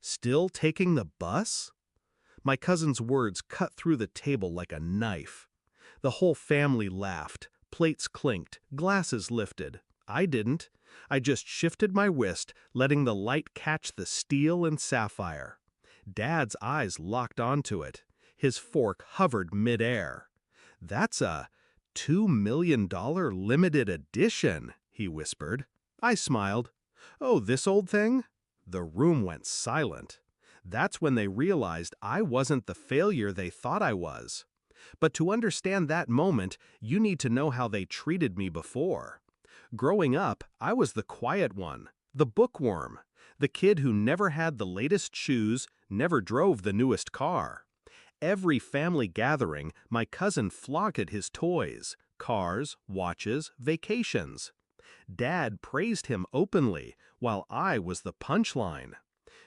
Still taking the bus? My cousin's words cut through the table like a knife. The whole family laughed, plates clinked, glasses lifted. I didn't. I just shifted my wrist, letting the light catch the steel and sapphire. Dad's eyes locked onto it. His fork hovered midair. "That's a $2 million limited edition," he whispered. I smiled. "Oh, this old thing?" The room went silent. That's when they realized I wasn't the failure they thought I was. But to understand that moment, you need to know how they treated me before. Growing up, I was the quiet one, the bookworm, the kid who never had the latest shoes, never drove the newest car. Every family gathering, my cousin flaunted his toys, cars, watches, vacations. Dad praised him openly, while I was the punchline.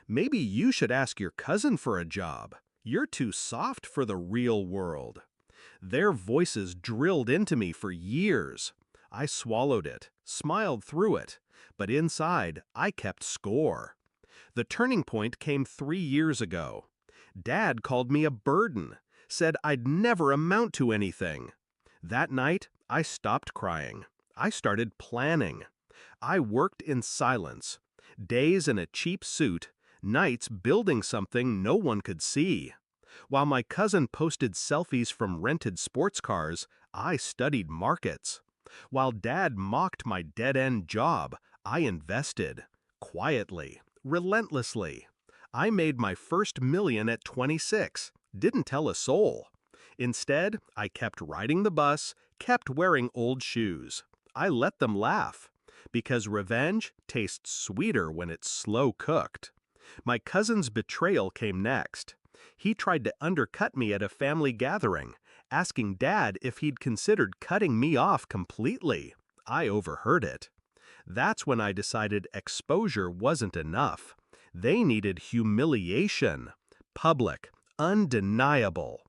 "Maybe you should ask your cousin for a job. You're too soft for the real world." Their voices drilled into me for years. I swallowed it, smiled through it, but inside I kept score. The turning point came 3 years ago. Dad called me a burden, said I'd never amount to anything. That night, I stopped crying. I started planning. I worked in silence. Days in a cheap suit, nights building something no one could see. While my cousin posted selfies from rented sports cars, I studied markets. While Dad mocked my dead-end job, I invested. Quietly, relentlessly. I made my first million at 26, didn't tell a soul. Instead, I kept riding the bus, kept wearing old shoes. I let them laugh, because revenge tastes sweeter when it's slow cooked. My cousin's betrayal came next. He tried to undercut me at a family gathering, asking Dad if he'd considered cutting me off completely. I overheard it. That's when I decided exposure wasn't enough. They needed humiliation. Public, undeniable.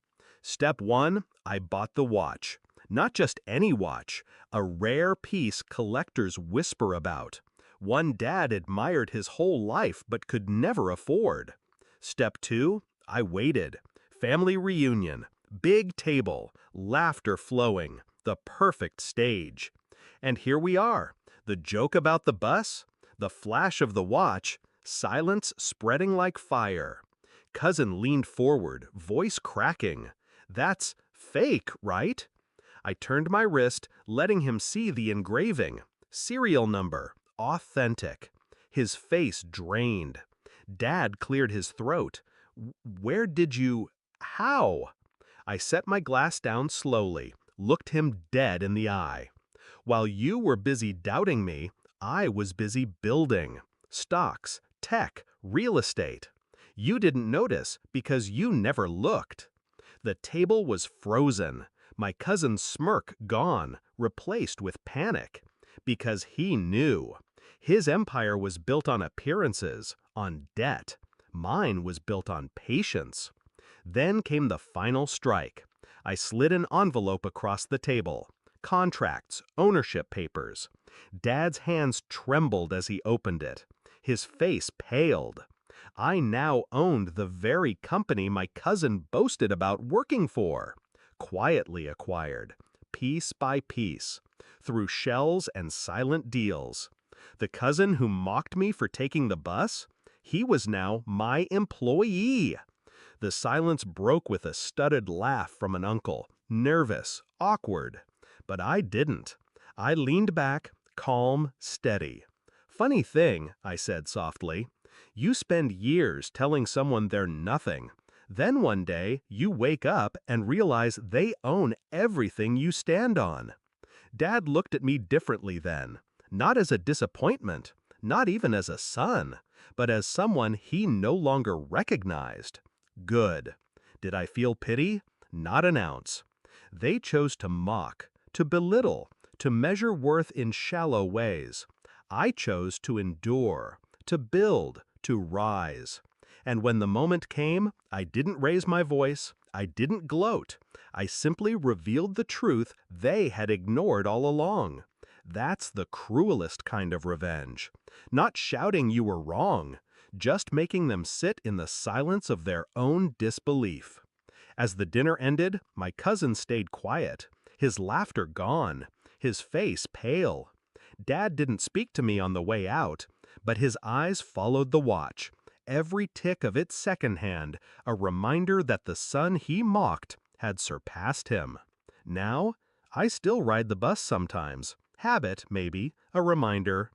Step 1, I bought the watch. Not just any watch, a rare piece collectors whisper about. One Dad admired his whole life but could never afford. Step 2, I waited. Family reunion, big table, laughter flowing, the perfect stage. And here we are, the joke about the bus, the flash of the watch, silence spreading like fire. Cousin leaned forward, voice cracking. "That's fake, right?" I turned my wrist, letting him see the engraving. Serial number, authentic. His face drained. Dad cleared his throat. "Where did you... how?" I set my glass down slowly, looked him dead in the eye. "While you were busy doubting me, I was busy building. Stocks, tech, real estate. You didn't notice because you never looked." The table was frozen. My cousin's smirk gone, replaced with panic. Because he knew. His empire was built on appearances, on debt. Mine was built on patience. Then came the final strike. I slid an envelope across the table. Contracts, ownership papers. Dad's hands trembled as he opened it. His face paled. I now owned the very company my cousin boasted about working for. Quietly acquired, piece by piece, through shells and silent deals. The cousin who mocked me for taking the bus, he was now my employee. The silence broke with a stuttered laugh from an uncle, nervous, awkward. But I didn't. I leaned back, calm, steady. "Funny thing," I said softly. "You spend years telling someone they're nothing. Then one day, you wake up and realize they own everything you stand on." Dad looked at me differently then. Not as a disappointment, not even as a son, but as someone he no longer recognized. Good. Did I feel pity? Not an ounce. They chose to mock, to belittle, to measure worth in shallow ways. I chose to endure, to build, to rise. And when the moment came, I didn't raise my voice, I didn't gloat. I simply revealed the truth they had ignored all along. That's the cruelest kind of revenge. Not shouting you were wrong, just making them sit in the silence of their own disbelief. As the dinner ended, my cousin stayed quiet, his laughter gone, his face pale. Dad didn't speak to me on the way out, but his eyes followed the watch, every tick of its second hand, a reminder that the son he mocked had surpassed him. Now, I still ride the bus sometimes. Habit, maybe, a reminder.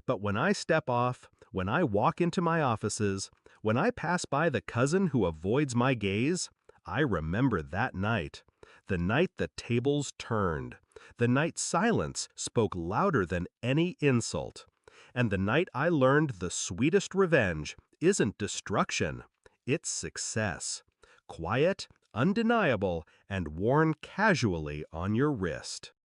But when I step off, when I walk into my offices, when I pass by the cousin who avoids my gaze, I remember that night. The night the tables turned. The night silence spoke louder than any insult. And the night I learned the sweetest revenge isn't destruction, it's success. Quiet, undeniable, and worn casually on your wrist.